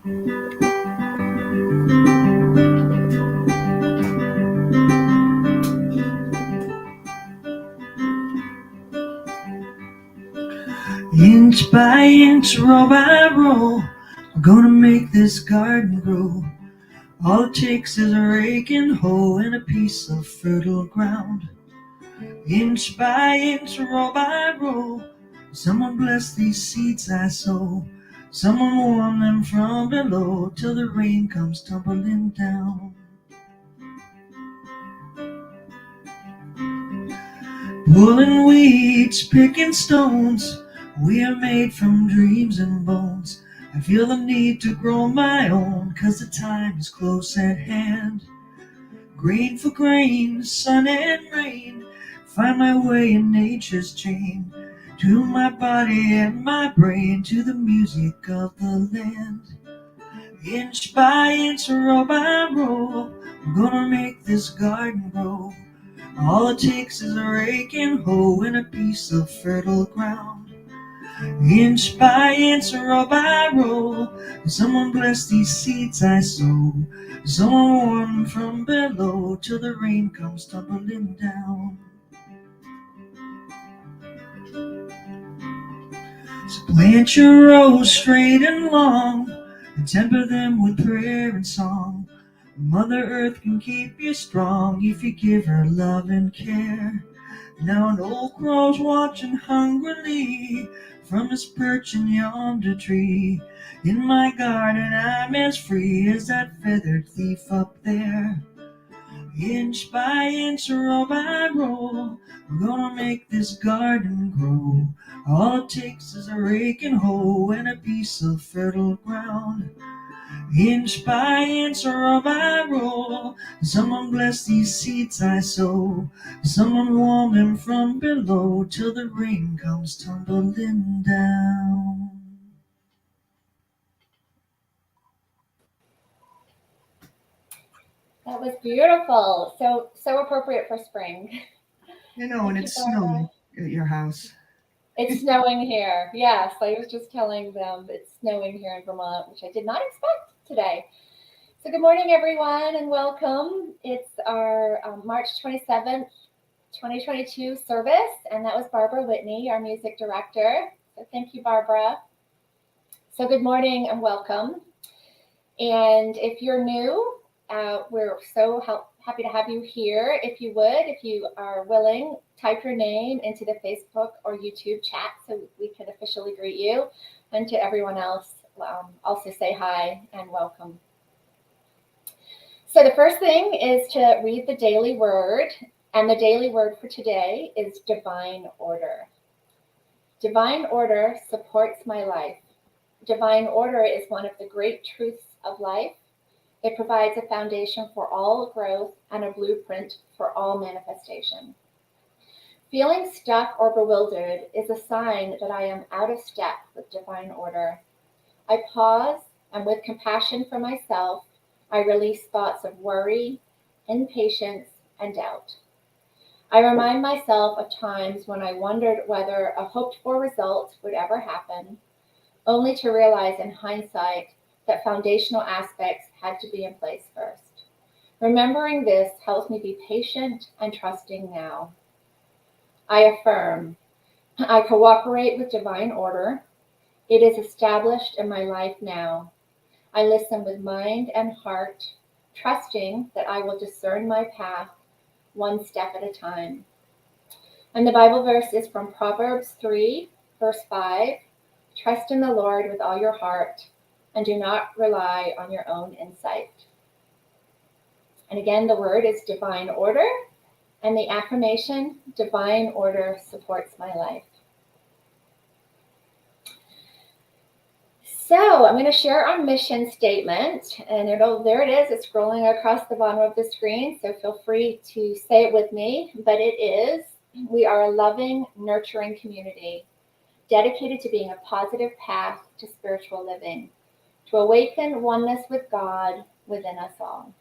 Inch by inch, row by row, we're gonna make this garden grow. All it takes is a rake and hoe and a piece of fertile ground. Inch by inch, row by row, someone bless these seeds I sow. Someone warm them from below till the rain comes tumbling down. Pulling weeds, picking stones, we are made from dreams and bones. I feel the need to grow my own, 'cause the time is close at hand. Grain for grain, sun and rain, find my way in nature's chain. To my body and my brain, to the music of the land. Inch by inch, row by row, I'm gonna make this garden grow. All it takes is a rake and hoe and a piece of fertile ground. Inch by inch, row by row, someone bless these seeds I sow. Someone warm them from below till the rain comes tumbling down. So plant your rows straight and long, and temper them with prayer and song. Mother Earth can keep you strong if you give her love and care. Now an old crow's watching hungrily from his perch in yonder tree. In my garden I'm as free as that feathered thief up there. Inch by inch, row by row, we're gonna make this garden grow. All it takes is a rake and hoe and a piece of fertile ground. Inch by inch, row by row, someone bless these seeds I sow. Someone warm them from below till the rain comes tumbling down. That was beautiful. So appropriate for spring. You know, and Thank you, it's Barbara. snowing at your house. It's snowing here. Yes, I was just telling them it's snowing here in Vermont, which I did not expect today. So good morning, everyone, and welcome. It's our March 27th, 2022 service, and that was Barbara Whitney, our music director. So thank you, Barbara. So good morning and welcome. And if you're new, we're so happy to have you here. If you are willing, type your name into the Facebook or YouTube chat so we can officially greet you. And to everyone else, also say hi and welcome. So the first thing is to read the daily word. And the daily word for today is divine order. Divine order supports my life. Divine order is one of the great truths of life. It provides a foundation for all growth and a blueprint for all manifestation. Feeling stuck or bewildered is a sign that I am out of step with divine order. I pause, and with compassion for myself, I release thoughts of worry, impatience, and doubt. I remind myself of times when I wondered whether a hoped-for result would ever happen, only to realize in hindsight that foundational aspects had to be in place first. Remembering this helps me be patient and trusting now. I affirm, I cooperate with divine order. It is established in my life now. I listen with mind and heart, trusting that I will discern my path one step at a time. And the Bible verse is from Proverbs 3, verse 5. Trust in the Lord with all your heart and do not rely on your own insight. And again, the word is divine order, and the affirmation, divine order supports my life. So I'm going to share our mission statement, and there it is. It's scrolling across the bottom of the screen, so feel free to say it with me. But it is, we are a loving, nurturing community dedicated to being a positive path to spiritual living, to awaken oneness with God within us all.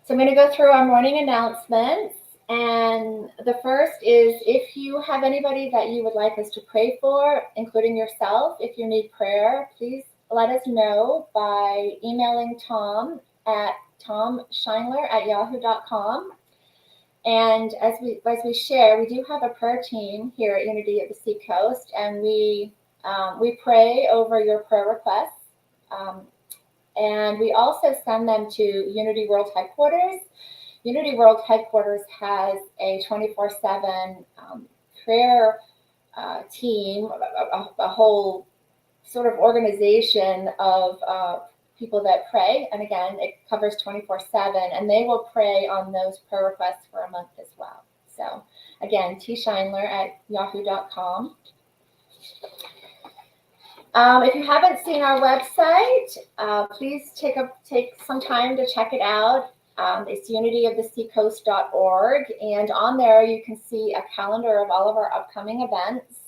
So I'm going to go through our morning announcements. And the first is, if you have anybody that you would like us to pray for, including yourself, if you need prayer, please let us know by emailing Tom at tomscheinler@yahoo.com. And as we share, we do have a prayer team here at Unity of the Seacoast, and we pray over your prayer requests. And we also send them to Unity World Headquarters. Unity World Headquarters has a 24/7 prayer team, a whole sort of organization of people that pray. And again, it covers 24/7, and they will pray on those prayer requests for a month as well. So again, tscheinler@yahoo.com. If you haven't seen our website, please take some time to check it out. It's unityoftheseacoast.org, and on there you can see a calendar of all of our upcoming events.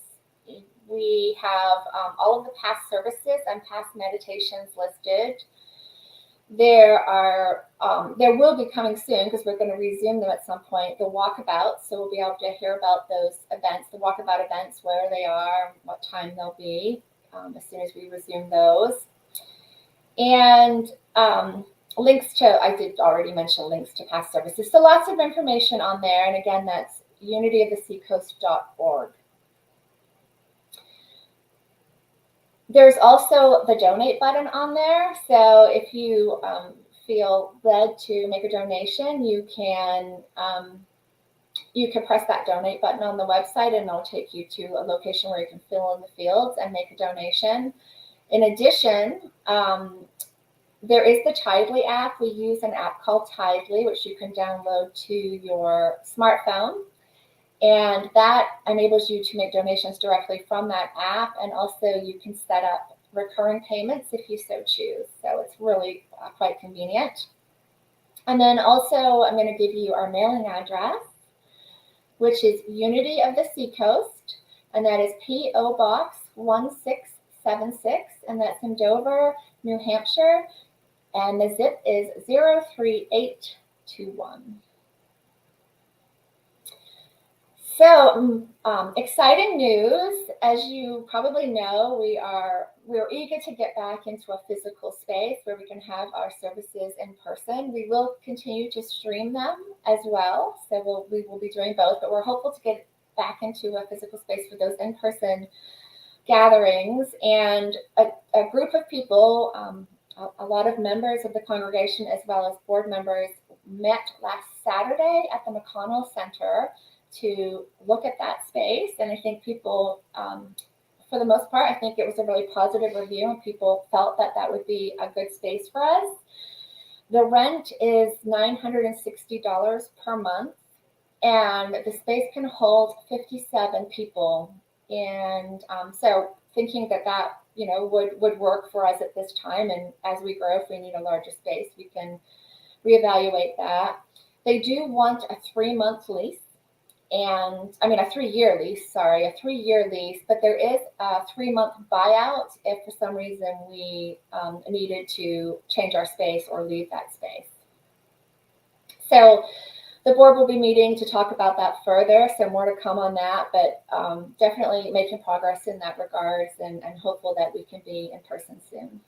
We have all of the past services and past meditations listed. There will be coming soon, because we're going to resume them at some point, the walkabouts. So we'll be able to hear about those events, the walkabout events, where they are, what time they'll be, as soon as we resume those. And links to, I did already mention links to past services. So lots of information on there. And again, that's unityoftheseacoast.org. There's also the donate button on there. So if you feel led to make a donation, you can press that donate button on the website, and it'll take you to a location where you can fill in the fields and make a donation. In addition, there is the Tidely app. We use an app called Tidely, which you can download to your smartphone. And that enables you to make donations directly from that app. And also you can set up recurring payments if you so choose. So it's really quite convenient. And then also I'm going to give you our mailing address, which is Unity of the Seacoast. And that is P.O. Box 1676. And that's in Dover, New Hampshire. And the zip is 03821. So exciting news. As you probably know, we're eager to get back into a physical space where we can have our services in person. We will continue to stream them as well. So we will be doing both, but we're hopeful to get back into a physical space for those in-person gatherings. And a group of people, a lot of members of the congregation as well as board members, met last Saturday at the McConnell Center to look at that space. And I think people, for the most part, I think it was a really positive review, and people felt that that would be a good space for us. The rent is $960 per month, and the space can hold 57 people. And so thinking that would work for us at this time, and as we grow, if we need a larger space, we can reevaluate that. They do want a 3-month lease. And I mean, a 3-year lease, but there is a 3-month buyout if for some reason we needed to change our space or leave that space. So the board will be meeting to talk about that further. So more to come on that, but definitely making progress in that regards, and hopeful that we can be in person soon.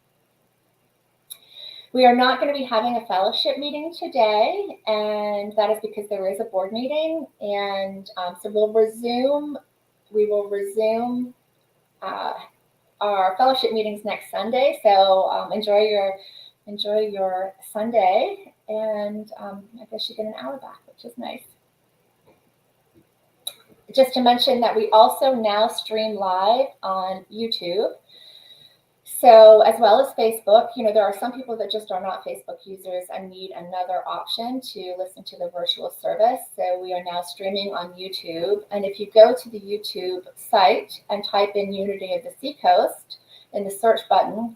We are not going to be having a fellowship meeting today, and that is because there is a board meeting. And so we will resume our fellowship meetings next Sunday. So enjoy your Sunday, and I guess you get an hour back, which is nice. Just to mention that we also now stream live on YouTube. So as well as Facebook, there are some people that just are not Facebook users and need another option to listen to the virtual service. So we are now streaming on YouTube. And if you go to the YouTube site and type in Unity of the Seacoast in the search button,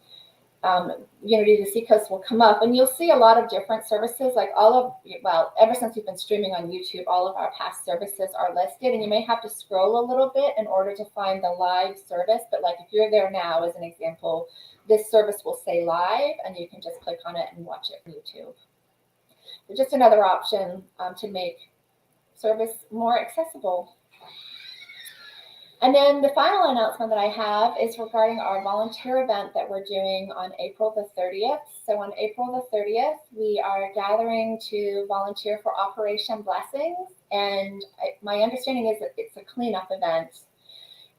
Unity of the Seacoast will come up, and you'll see a lot of different services. Like ever since we've been streaming on YouTube, all of our past services are listed, and you may have to scroll a little bit in order to find the live service. But like if you're there now, as an example, this service will say live, and you can just click on it and watch it on YouTube. But just another option to make service more accessible. And then the final announcement that I have is regarding our volunteer event that we're doing on April the 30th. So on April the 30th, we are gathering to volunteer for Operation Blessings. And my understanding is that it's a cleanup event.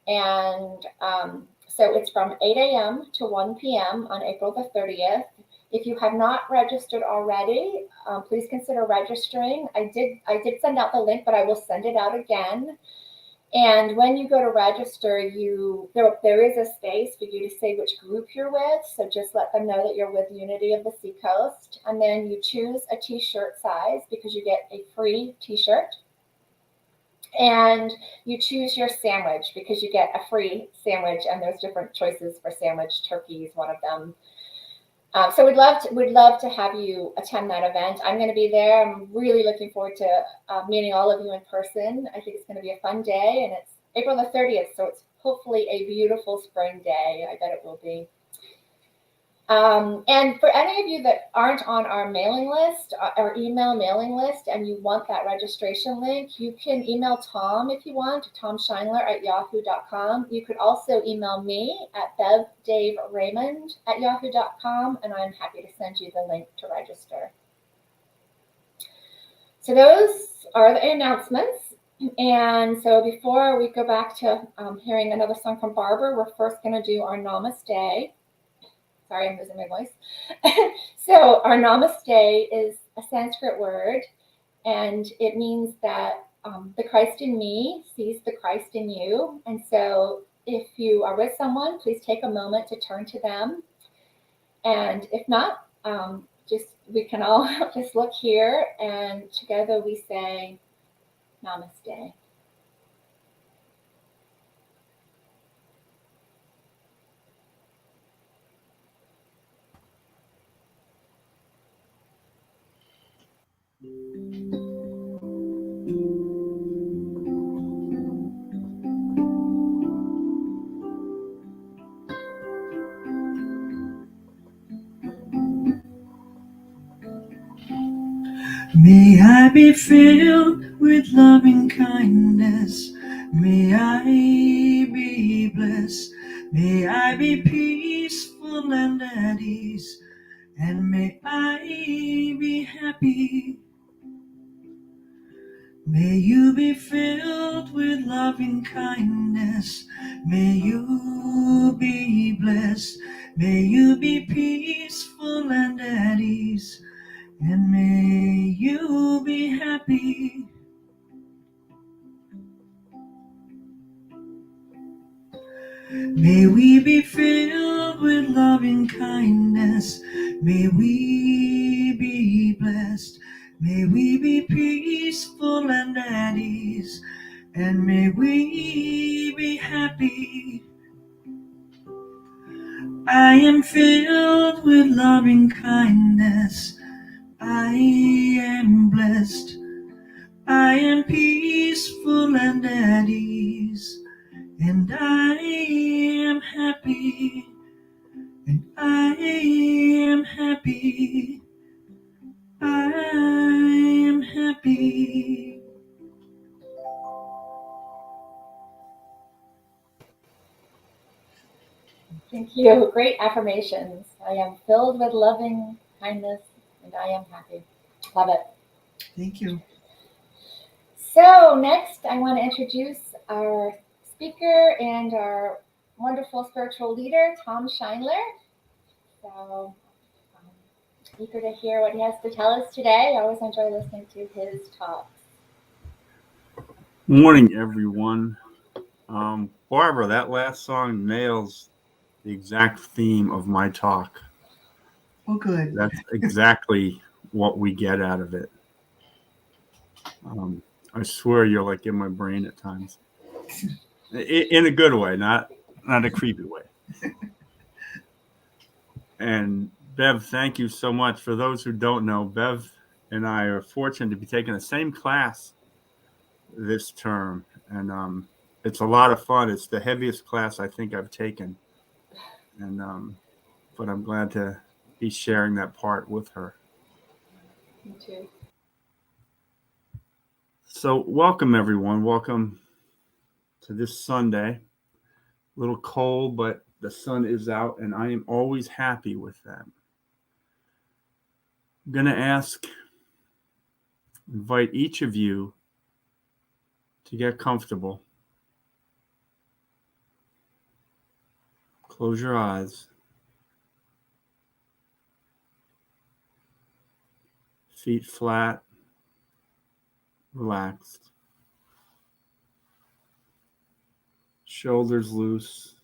And so it's from 8 a.m. to 1 p.m. on April the 30th. If you have not registered already, please consider registering. I did send out the link, but I will send it out again. And when you go to register, there is a space for you to say which group you're with. So just let them know that you're with Unity of the Seacoast. And then you choose a t-shirt size because you get a free t-shirt. And you choose your sandwich because you get a free sandwich. And there's different choices for sandwich. Turkey is one of them. So we'd love to have you attend that event. I'm going to be there. I'm really looking forward to meeting all of you in person. I think it's going to be a fun day, and it's April the 30th, so it's hopefully a beautiful spring day. I bet it will be. And for any of you that aren't on our mailing list, our email mailing list, and you want that registration link, you can email Tom if you want, tomscheinler@yahoo.com. You could also email me at bevdaveraymond@yahoo.com, and I'm happy to send you the link to register. So those are the announcements. And so before we go back to hearing another song from Barbara, we're first going to do our Namaste. Sorry, I'm losing my voice. So our Namaste is a Sanskrit word, and it means that the Christ in me sees the Christ in you. And so if you are with someone, please take a moment to turn to them. And if not, we can all just look here, and together we say Namaste. May I be filled with loving kindness. May I be blessed. May I be peaceful and at ease. And may I be happy. May you be filled with loving kindness. May you be blessed. May you be peaceful and at ease. And may you be happy. May we be filled with loving kindness. May we be blessed. May we be peaceful and at ease. And may we be happy. I am filled with loving kindness. I am blessed. I am peaceful and at ease. And I am happy. And I am happy. I am happy. Thank you. Great affirmations. I am filled with loving kindness, and I am happy. Love it. Thank you. So next, I want to introduce our speaker and our wonderful spiritual leader, Tom Scheinler. So eager to hear what he has to tell us today. I always enjoy listening to his talks. Morning, everyone. Barbara, that last song nails the exact theme of my talk. Oh, good. That's exactly what we get out of it. I swear you're like in my brain at times. In a good way, not a creepy way. And Bev, thank you so much. For those who don't know, Bev and I are fortunate to be taking the same class this term. And it's a lot of fun. It's the heaviest class I think I've taken. And but I'm glad to be sharing that part with her. Me too. So, welcome everyone. Welcome to this Sunday. A little cold, but the sun is out, and I am always happy with that. I'm going to invite each of you to get comfortable. Close your eyes. Feet flat, relaxed. Shoulders loose.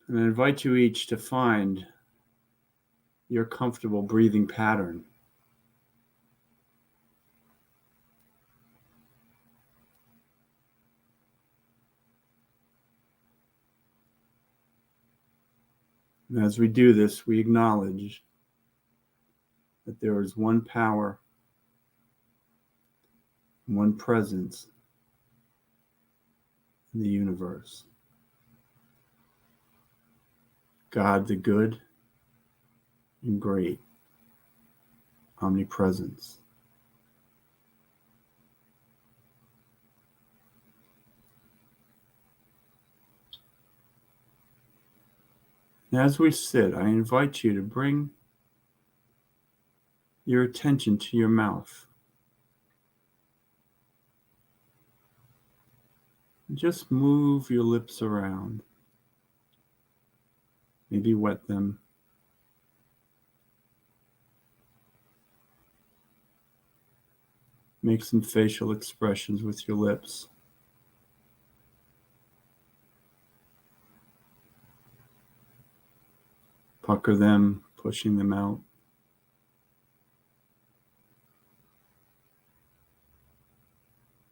And I invite you each to find your comfortable breathing pattern. And as we do this, we acknowledge that there is one power, one presence in the universe. God the good and great, omnipresence. And as we sit, I invite you to bring your attention to your mouth. Just move your lips around. Maybe wet them. Make some facial expressions with your lips. Pucker them, pushing them out.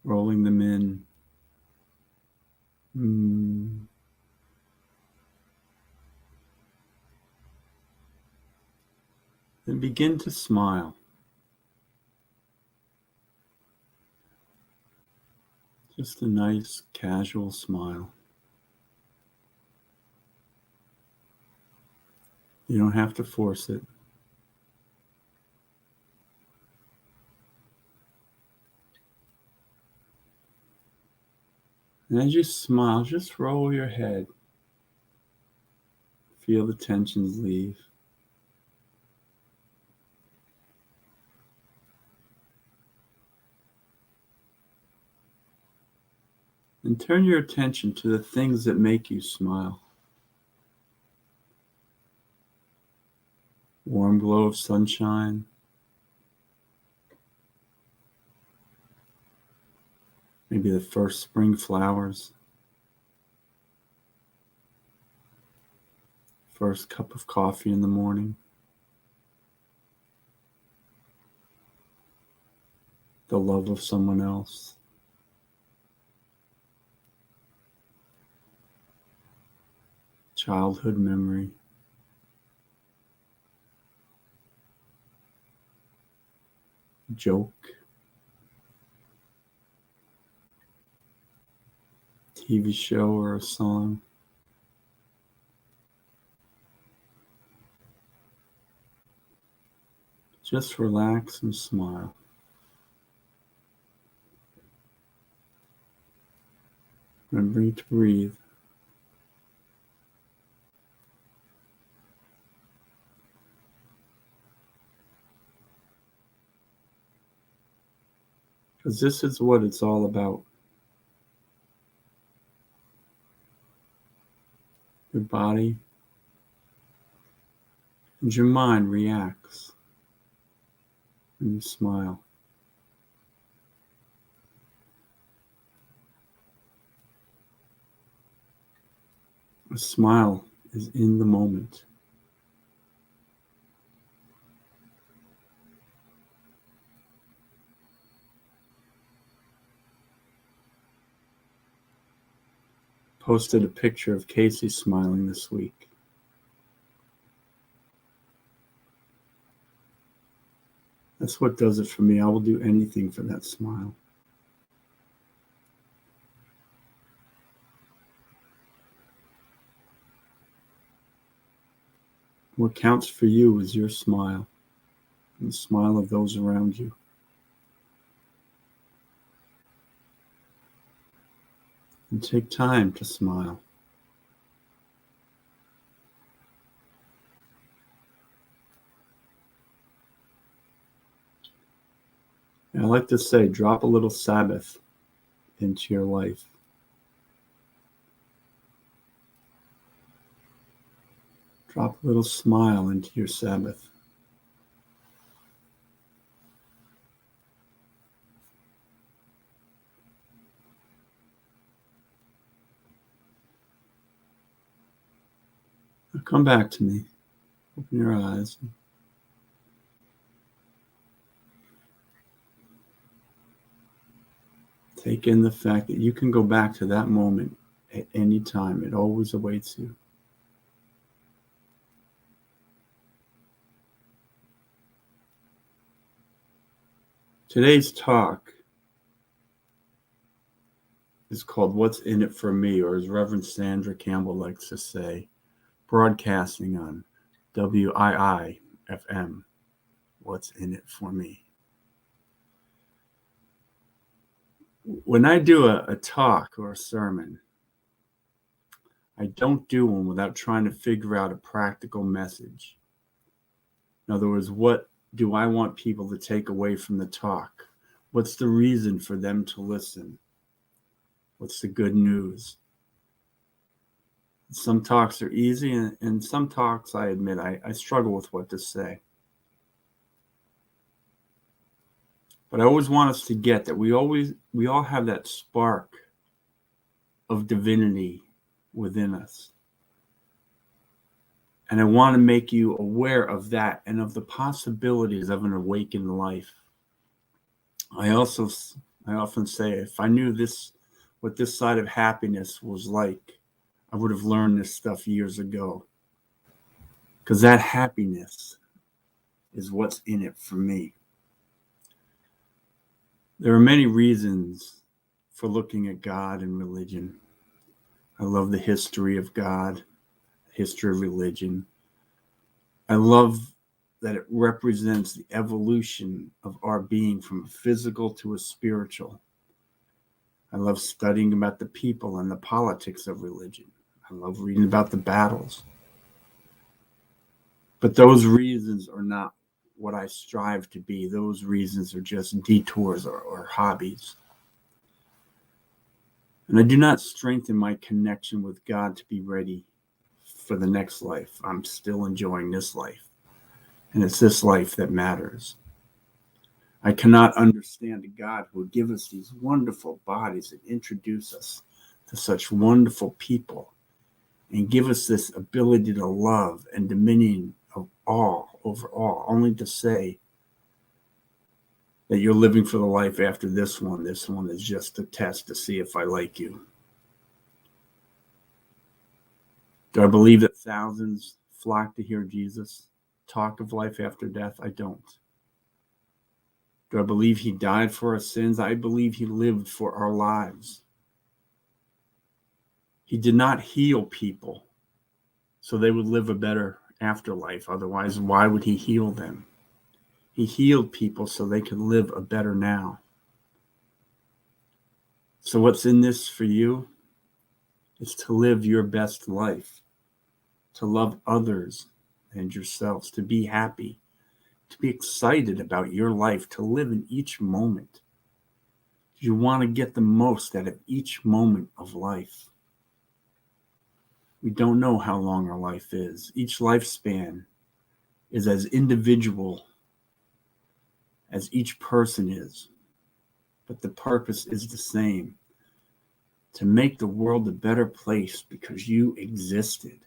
Rolling them in. Then begin to smile. Just a nice, casual smile. You don't have to force it. And as you smile, just roll your head. Feel the tensions leave. And turn your attention to the things that make you smile. Warm glow of sunshine. Maybe the first spring flowers. First cup of coffee in the morning. The love of someone else. Childhood memory. Joke. TV show or a song. Just relax and smile. Remembering to breathe. Because this is what it's all about. Your body and your mind reacts when you smile. A smile is in the moment. Posted a picture of Casey smiling this week. That's what does it for me. I will do anything for that smile. What counts for you is your smile. and the smile of those around you. And take time to smile. And I like to say, drop a little Sabbath into your life. Drop a little smile into your Sabbath. Now come back to me. Open your eyes. Take in the fact that you can go back to that moment at any time. It always awaits you. Today's talk is called What's in It for Me, or as Reverend Sandra Campbell likes to say, broadcasting on WII-FM. What's in it for me? When I do a talk or a sermon, I don't do one without trying to figure out a practical message. In other words, what do I want people to take away from the talk? What's the reason for them to listen? What's the good news? Some talks are easy, and some talks, I admit, I struggle with what to say. But I always want us to get that we all have that spark of divinity within us. And I want to make you aware of that and of the possibilities of an awakened life. I often say, if I knew what this side of happiness was like, I would have learned this stuff years ago. Because that happiness is what's in it for me. There are many reasons for looking at God and religion. I love the history of God, the history of religion. I love that it represents the evolution of our being from a physical to a spiritual. I love studying about the people and the politics of religion. I love reading about the battles. But those reasons are not what I strive to be. Those reasons are just detours or hobbies. And I do not strengthen my connection with God to be ready for the next life. I'm still enjoying this life. And it's this life that matters. I cannot understand a God who would give us these wonderful bodies and introduce us to such wonderful people and give us this ability to love and dominion of all over all, only to say that you're living for the life after this one. This one is just a test to see if I like you. Do I believe that thousands flock to hear Jesus talk of life after death? I don't. Do I believe he died for our sins? I believe he lived for our lives. He did not heal people so they would live a better afterlife. Otherwise, why would he heal them? He healed people so they could live a better now. So what's in this for you? It's to live your best life, to love others and yourselves, to be happy, to be excited about your life, to live in each moment. You want to get the most out of each moment of life. We don't know how long our life is. Each lifespan is as individual as each person is, but the purpose is the same: to make the world a better place because you existed,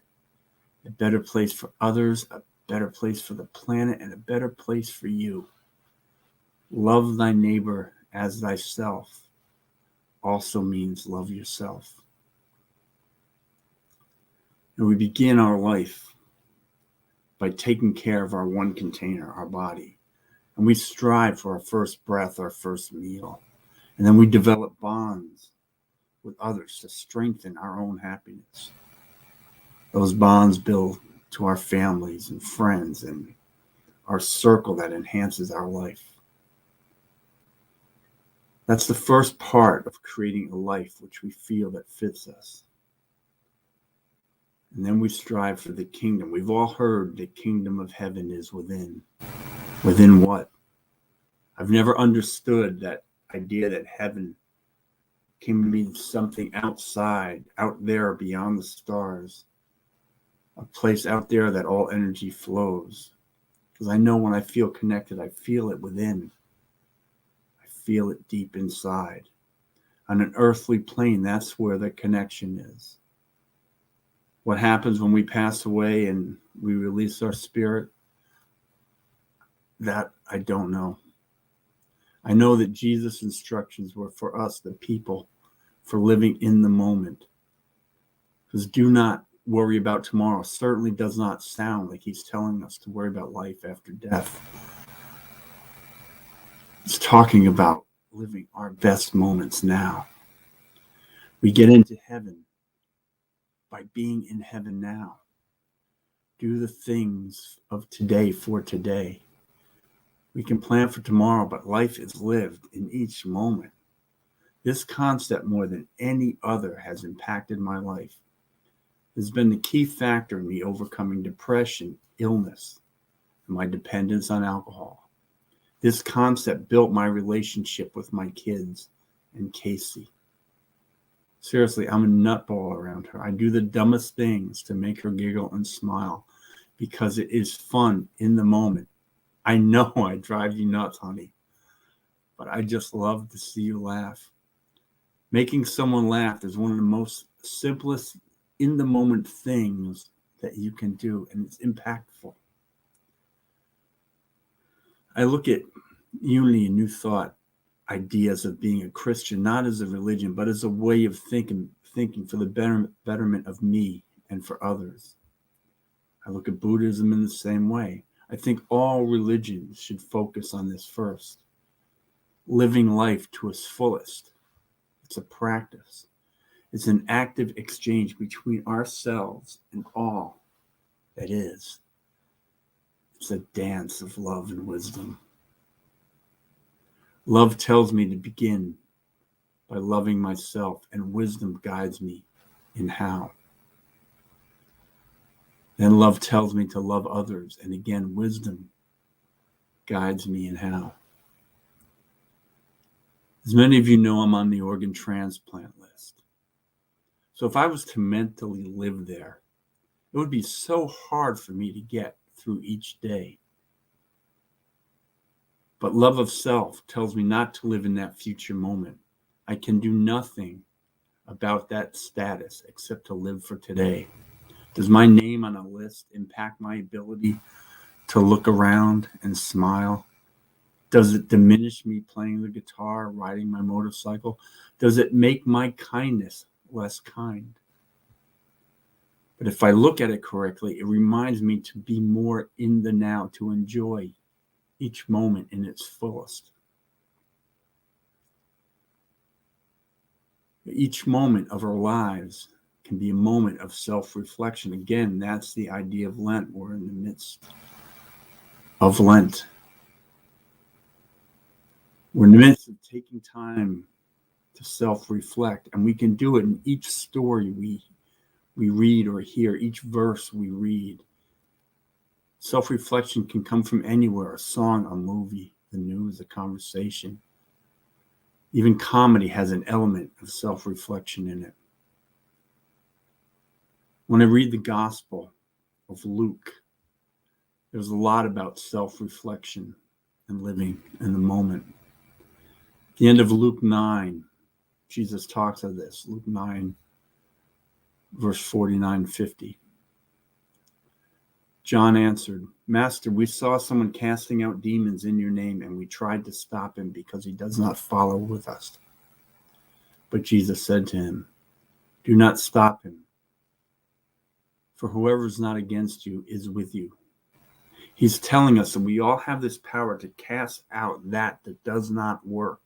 a better place for others, a better place for the planet, and a better place for you. Love thy neighbor as thyself also means love yourself. And we begin our life by taking care of our one container, our body. And we strive for our first breath, our first meal. And then we develop bonds with others to strengthen our own happiness. Those bonds build to our families and friends and our circle that enhances our life. That's the first part of creating a life which we feel that fits us. And then we strive for the kingdom. We've all heard the kingdom of heaven is within. Within what? I've never understood that idea that heaven can mean something outside, out there beyond the stars, a place out there that all energy flows. Because I know when I feel connected, I feel it within. I feel it deep inside. On an earthly plane, that's where the connection is. What happens when we pass away and we release our spirit? That I don't know. I know that Jesus' instructions were for us, the people, for living in the moment. Because do not worry about tomorrow certainly does not sound like he's telling us to worry about life after death. It's talking about living our best moments now. We get into heaven by being in heaven now. Do the things of today for today. We can plan for tomorrow, but life is lived in each moment. This concept, more than any other, has impacted my life. It has been the key factor in me overcoming depression, illness, and my dependence on alcohol. This concept built my relationship with my kids and Casey. Seriously, I'm a nutball around her. I do the dumbest things to make her giggle and smile because it is fun in the moment. I know I drive you nuts, honey, but I just love to see you laugh. Making someone laugh is one of the most simplest in-the-moment things that you can do, and it's impactful. I look at unity and new thought ideas of being a Christian, not as a religion, but as a way of thinking for the betterment of me and for others. I look at Buddhism in the same way. I think all religions should focus on this first. Living life to its fullest. It's a practice. It's an active exchange between ourselves and all that is. It's a dance of love and wisdom. Love tells me to begin by loving myself, and wisdom guides me in how. Then love tells me to love others, and again, wisdom guides me in how. As many of you know, I'm on the organ transplant list. So if I was to mentally live there, it would be so hard for me to get through each day. But love of self tells me not to live in that future moment. I can do nothing about that status except to live for today. Does my name on a list impact my ability to look around and smile? Does it diminish me playing the guitar, riding my motorcycle? Does it make my kindness less kind? But if I look at it correctly, it reminds me to be more in the now, to enjoy each moment in its fullest. Each moment of our lives can be a moment of self-reflection. Again, that's the idea of Lent. We're in the midst of Lent. We're in the midst of taking time to self-reflect, and we can do it in each story we read or hear, each verse we read. Self-reflection can come from anywhere: a song, a movie, the news, a conversation. Even comedy has an element of self-reflection in it. When I read the Gospel of Luke, there's a lot about self-reflection and living in the moment. At the end of Luke 9, Jesus talks of this. Luke 9, verse 49-50. John answered, "Master, we saw someone casting out demons in your name, and we tried to stop him because he does not follow with us." But Jesus said to him, "Do not stop him, for whoever is not against you is with you." He's telling us that we all have this power to cast out that does not work.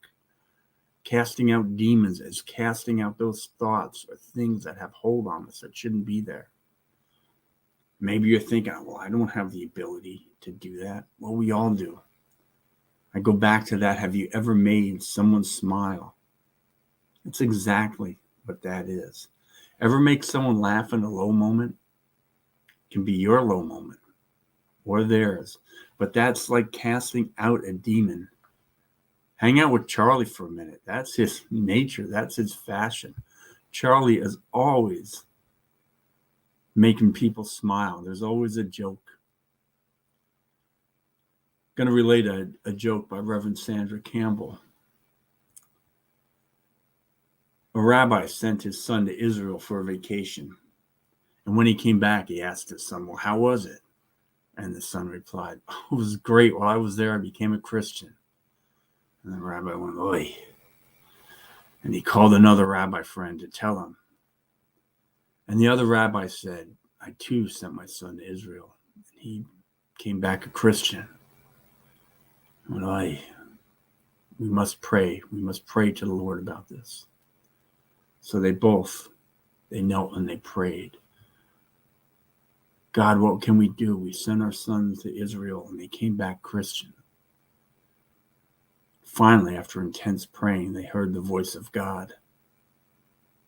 Casting out demons is casting out those thoughts or things that have hold on us that shouldn't be there. Maybe you're thinking, well, I don't have the ability to do that. Well, we all do. I go back to that. Have you ever made someone smile? It's exactly what that is. Ever make someone laugh in a low moment? It can be your low moment or theirs. But that's like casting out a demon. Hang out with Charlie for a minute. That's his nature. That's his fashion. Charlie is always making people smile. There's always a joke. I'm going to relate a joke by Reverend Sandra Campbell. A rabbi sent his son to Israel for a vacation. And when he came back, he asked his son, well, how was it? And the son replied, oh, it was great. While I was there, I became a Christian. And the rabbi went, oy. And he called another rabbi friend to tell him. And the other rabbi said, I too sent my son to Israel. And he came back a Christian. And we must pray. We must pray to the Lord about this. So they knelt and they prayed. God, what can we do? We sent our sons to Israel and they came back Christian. Finally, after intense praying, they heard the voice of God.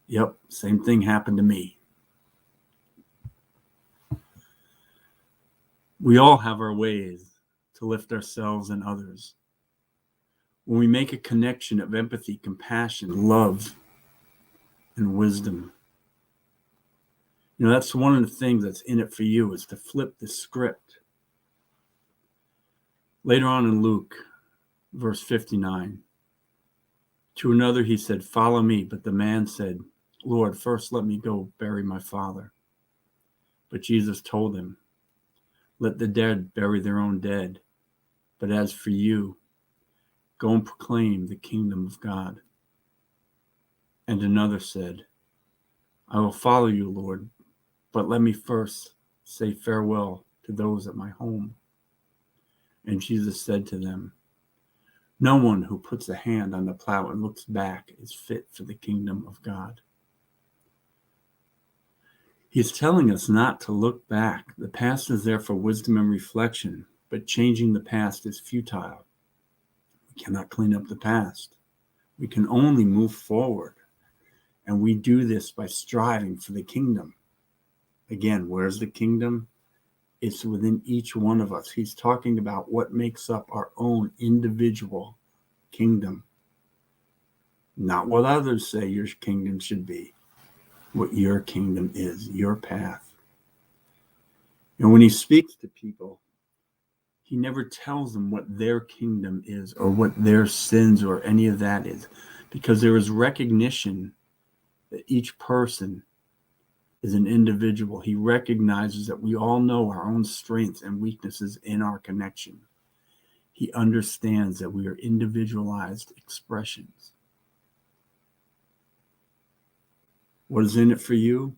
Yep, same thing happened to me. We all have our ways to lift ourselves and others. When we make a connection of empathy, compassion, love, and wisdom, that's one of the things that's in it for you, is to flip the script. Later on in Luke, verse 59, to another he said, follow me. But the man said, Lord, first let me go bury my father. But Jesus told him, let the dead bury their own dead. But as for you, go and proclaim the kingdom of God. And another said, I will follow you, Lord, but let me first say farewell to those at my home. And Jesus said to them, no one who puts a hand on the plow and looks back is fit for the kingdom of God. He's telling us not to look back. The past is there for wisdom and reflection, but changing the past is futile. We cannot clean up the past. We can only move forward. And we do this by striving for the kingdom. Again, where's the kingdom? It's within each one of us. He's talking about what makes up our own individual kingdom. Not what others say your kingdom should be. What your kingdom is, your path. And when he speaks to people, he never tells them what their kingdom is or what their sins or any of that is, because there is recognition that each person is an individual. He recognizes that we all know our own strengths and weaknesses in our connection. He understands that we are individualized expressions. What is in it for you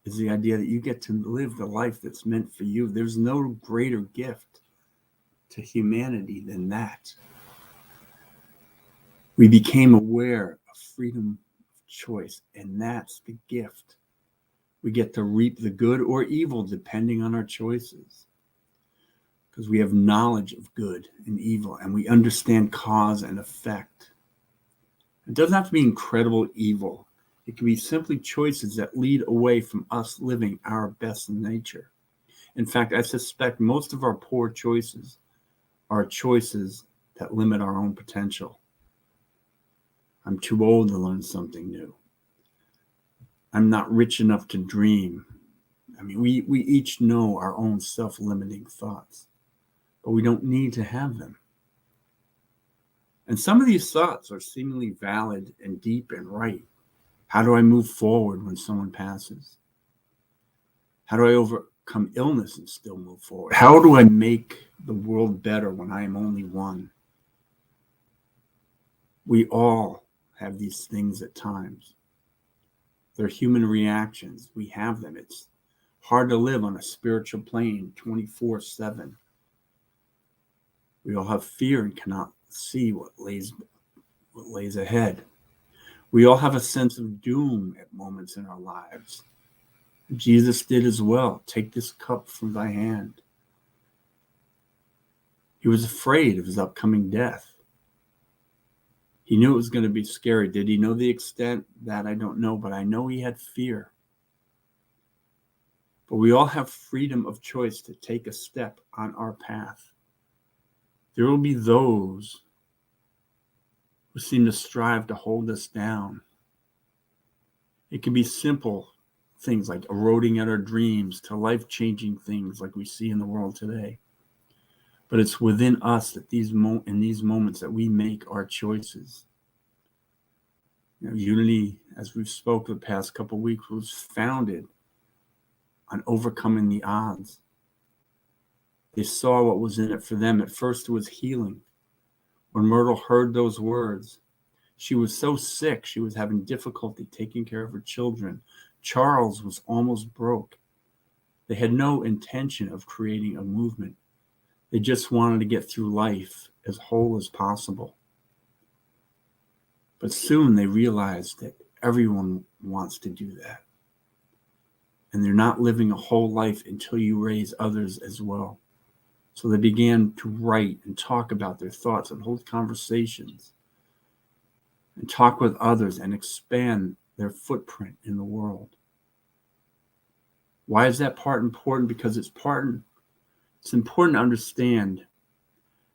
is the idea that you get to live the life that's meant for you. There's no greater gift to humanity than that. We became aware of freedom of choice, and that's the gift. We get to reap the good or evil depending on our choices, because we have knowledge of good and evil, and we understand cause and effect. It doesn't have to be incredible evil. It can be simply choices that lead away from us living our best nature. In fact, I suspect most of our poor choices are choices that limit our own potential. I'm too old to learn something new. I'm not rich enough to dream. I mean, we each know our own self-limiting thoughts, but we don't need to have them. And some of these thoughts are seemingly valid and deep and right. How do I move forward when someone passes? How do I overcome illness and still move forward? How do I make the world better when I am only one? We all have these things at times. They're human reactions. We have them. It's hard to live on a spiritual plane 24/7. We all have fear and cannot see what lays ahead. We all have a sense of doom at moments in our lives. Jesus did as well. Take this cup from thy hand. He was afraid of his upcoming death. He knew it was going to be scary. Did he know the extent? That I don't know, but I know he had fear. But we all have freedom of choice to take a step on our path. There will be those who seem to strive to hold us down. It can be simple things like eroding at our dreams to life-changing things like we see in the world today. But it's within us that in these moments that we make our choices. Unity, as we've spoken the past couple of weeks, was founded on overcoming the odds. They saw what was in it for them. At first, it was healing. When Myrtle heard those words, she was so sick, she was having difficulty taking care of her children. Charles was almost broke. They had no intention of creating a movement. They just wanted to get through life as whole as possible. But soon they realized that everyone wants to do that. And they're not living a whole life until you raise others as well. So they began to write and talk about their thoughts and hold conversations and talk with others and expand their footprint in the world. Why is that part important? Because it's important to understand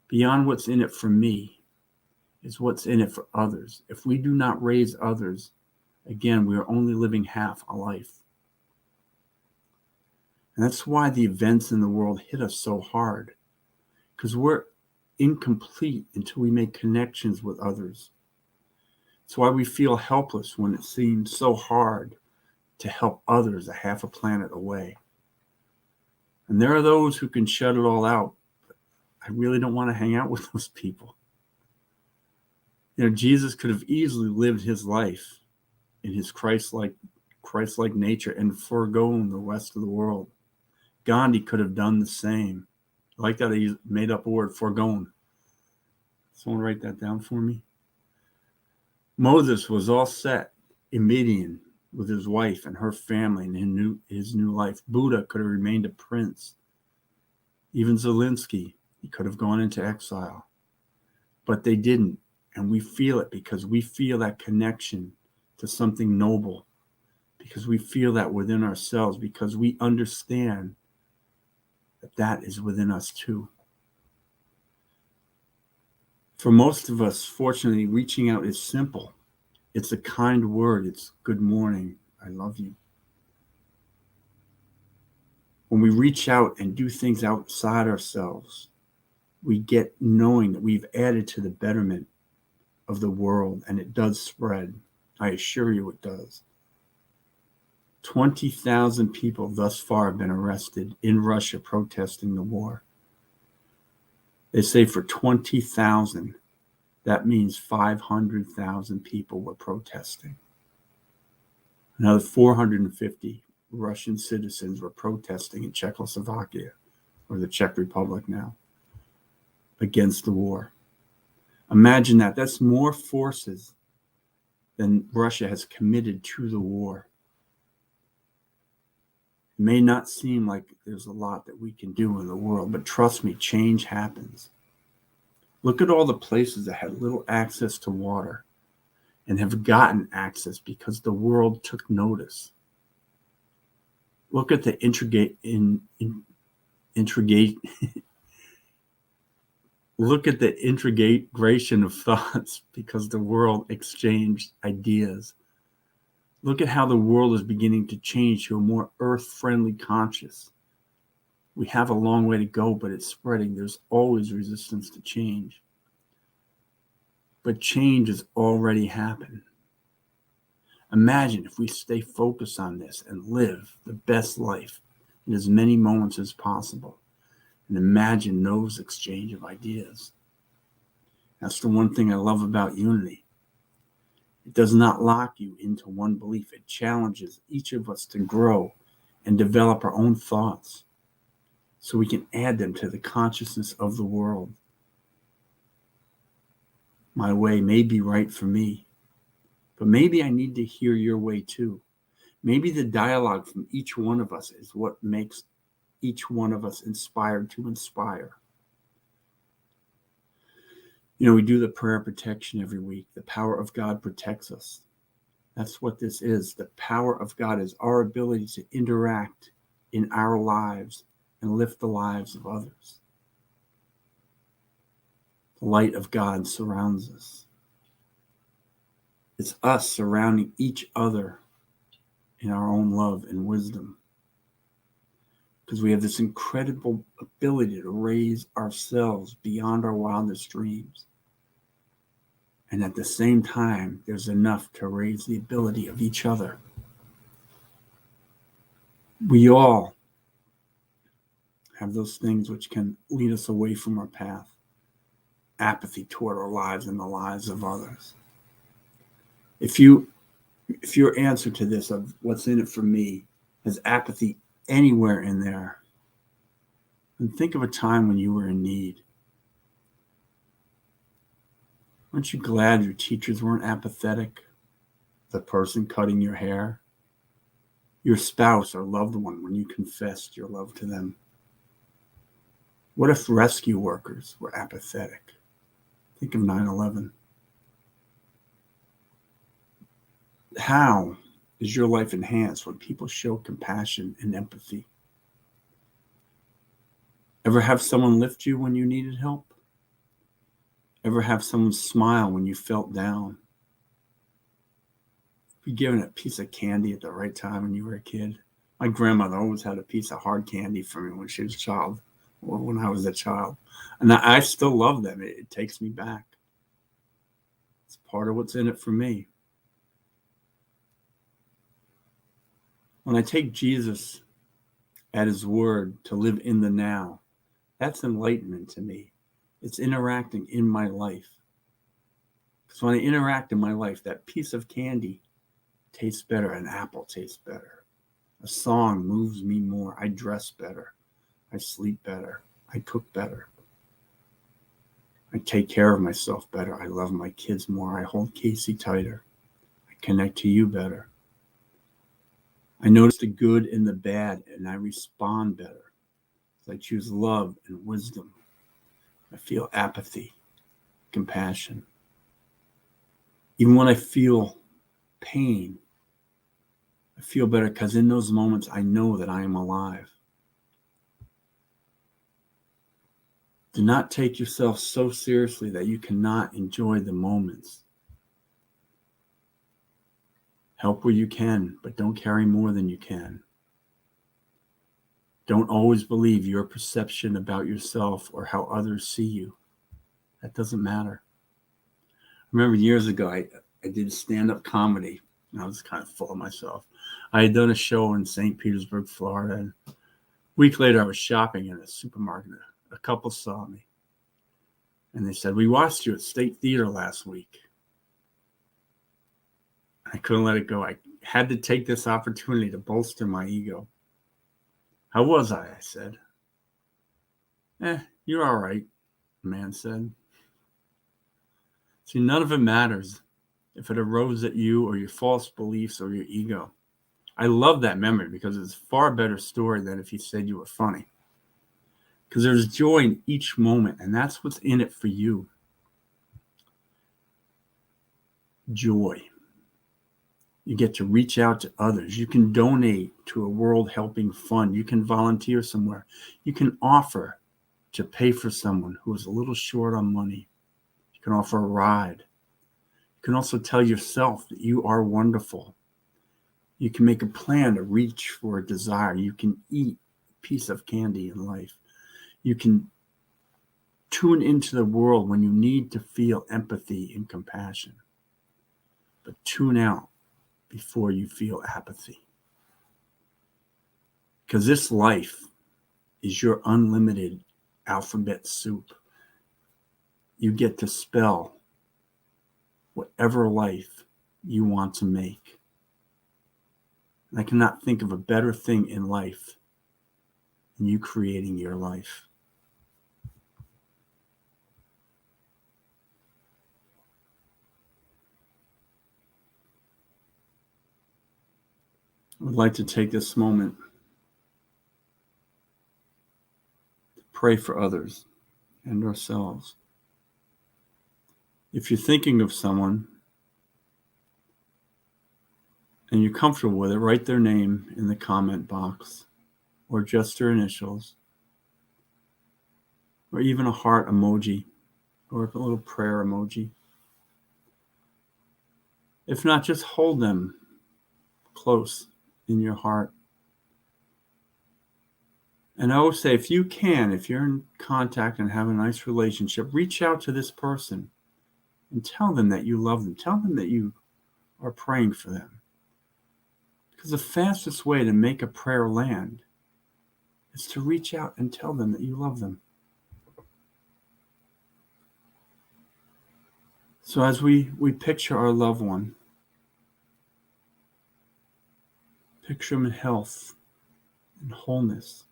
beyond what's in it for me is what's in it for others. If we do not raise others, again, we are only living half a life. And that's why the events in the world hit us so hard, because we're incomplete until we make connections with others. It's why we feel helpless when it seems so hard to help others a half a planet away. And there are those who can shut it all out. But I really don't want to hang out with those people. Jesus could have easily lived his life in his Christ-like nature and foregone the rest of the world. Gandhi could have done the same. I like that he made up a word, foregone. Someone write that down for me. Moses was all set in Midian with his wife and her family and his new life. Buddha could have remained a prince. Even Zelensky, he could have gone into exile. But they didn't. And we feel it because we feel that connection to something noble. Because we feel that within ourselves. Because we understand that is within us too. For most of us, fortunately, reaching out is simple. It's a kind word. It's good morning. I love you. When we reach out and do things outside ourselves, we get knowing that we've added to the betterment of the world, and it does spread. I assure you it does. 20,000 people thus far have been arrested in Russia protesting the war. They say for 20,000, that means 500,000 people were protesting. Another 450 Russian citizens were protesting in Czechoslovakia, or the Czech Republic now, against the war. Imagine that. That's more forces than Russia has committed to the war. It may not seem like there's a lot that we can do in the world, but trust me, change happens. Look at all the places that had little access to water and have gotten access because the world took notice. Look at the look at the integration of thoughts because the world exchanged ideas. Look at how the world is beginning to change to a more earth-friendly conscious. We have a long way to go, but it's spreading. There's always resistance to change. But change has already happened. Imagine if we stay focused on this and live the best life in as many moments as possible. And imagine those exchange of ideas. That's the one thing I love about unity. It does not lock you into one belief. It challenges each of us to grow and develop our own thoughts so we can add them to the consciousness of the world. My way may be right for me, but maybe I need to hear your way too. Maybe the dialogue from each one of us is what makes each one of us inspired to inspire. You know, we do the prayer of protection every week. The power of God protects us. That's what this is. The power of God is our ability to interact in our lives and lift the lives of others. The light of God surrounds us. It's us surrounding each other in our own love and wisdom. Because we have this incredible ability to raise ourselves beyond our wildest dreams. And at the same time, there's enough to raise the ability of each other. We all have those things which can lead us away from our path. Apathy toward our lives and the lives of others. If your answer to this of what's in it for me has apathy anywhere in there, then think of a time when you were in need. Aren't you glad your teachers weren't apathetic? The person cutting your hair? Your spouse or loved one when you confessed your love to them? What if rescue workers were apathetic? Think of 9/11. How is your life enhanced when people show compassion and empathy? Ever have someone lift you when you needed help? Ever have someone smile when you felt down? Be given a piece of candy at the right time when you were a kid? My grandmother always had a piece of hard candy for me when she was a child, or when I was a child. And I still love them. It takes me back. It's part of what's in it for me. When I take Jesus at his word to live in the now, that's enlightenment to me. It's interacting in my life. Because when I interact in my life, that piece of candy tastes better. An apple tastes better. A song moves me more. I dress better. I sleep better. I cook better. I take care of myself better. I love my kids more. I hold Casey tighter. I connect to you better. I notice the good and the bad, and I respond better. I choose love and wisdom. I feel apathy, compassion. Even when I feel pain, I feel better because in those moments I know that I am alive. Do not take yourself so seriously that you cannot enjoy the moments. Help where you can, but don't carry more than you can. Don't always believe your perception about yourself or how others see you. That doesn't matter. I remember years ago, I did stand-up comedy, and I was kind of full of myself. I had done a show in St. Petersburg, Florida, and a week later I was shopping in a supermarket. A couple saw me, and they said, "We watched you at State Theater last week." I couldn't let it go. I had to take this opportunity to bolster my ego. "How was I?" I said. "You're all right," the man said. See, none of it matters if it arose at you or your false beliefs or your ego. I love that memory because it's a far better story than if he said you were funny. Because there's joy in each moment, and that's what's in it for you. Joy. You get to reach out to others. You can donate to a world helping fund. You can volunteer somewhere. You can offer to pay for someone who is a little short on money. You can offer a ride. You can also tell yourself that you are wonderful. You can make a plan to reach for a desire. You can eat a piece of candy in life. You can tune into the world when you need to feel empathy and compassion. But tune out before you feel apathy. Because this life is your unlimited alphabet soup. You get to spell whatever life you want to make. And I cannot think of a better thing in life than you creating your life. I would like to take this moment to pray for others and ourselves. If you're thinking of someone and you're comfortable with it, write their name in the comment box, or just their initials, or even a heart emoji, or a little prayer emoji. If not, just hold them close in your heart. And I always say, if you can, if you're in contact and have a nice relationship, reach out to this person and tell them that you love them. Tell them that you are praying for them. Because the fastest way to make a prayer land is to reach out and tell them that you love them. So as we picture our loved one, picture them in health and wholeness,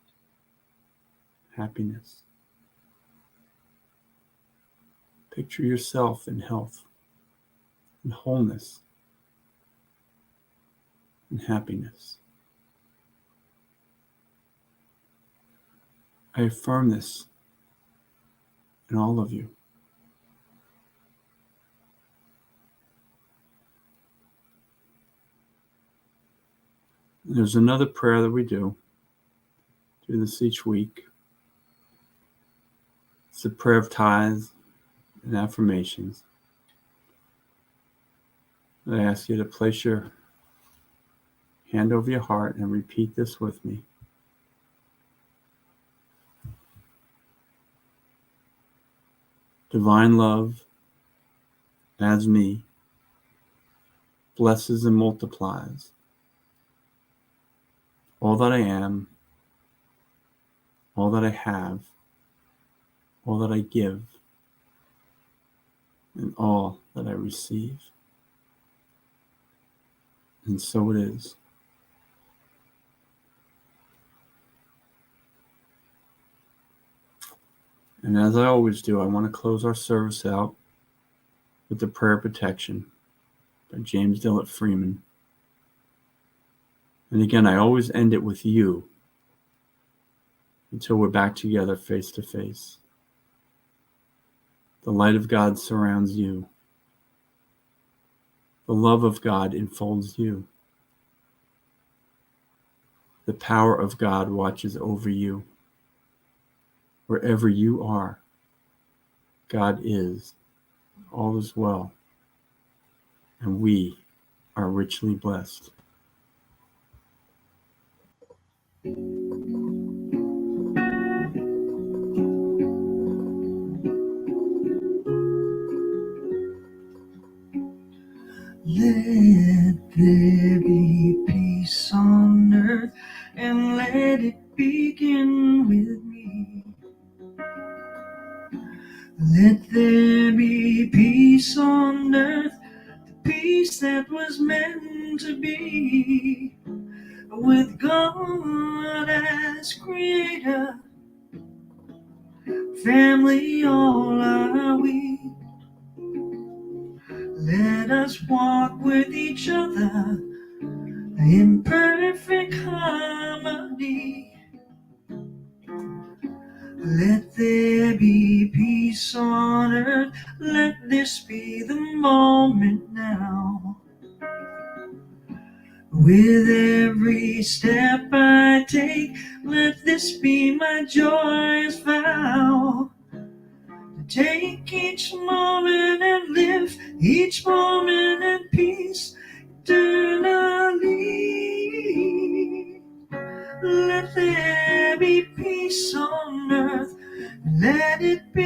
happiness. Picture yourself in health and wholeness and happiness. I affirm this in all of you. There's another prayer that we do this each week. It's a prayer of tithes and affirmations. I ask you to place your hand over your heart and repeat this with me. Divine love, as me, blesses and multiplies all that I am, all that I have, all that I give, and all that I receive. And so it is. And as I always do, I want to close our service out with the prayer of protection by James Dillett Freeman. And again, I always end it with you until we're back together face to face. The light of God surrounds you. The love of God enfolds you. The power of God watches over you. Wherever you are, God is. All is well. And we are richly blessed. Let there be peace on earth, and let it begin with me. Let there be peace on earth, the peace that was meant to be. With God as creator, family all are we. Let us walk with each other in perfect harmony. Let there be peace on earth, let this be the moment now. With every step I take, let this be my joyous vow. To take each moment and live each moment in peace eternally. Let there be peace on earth, let it be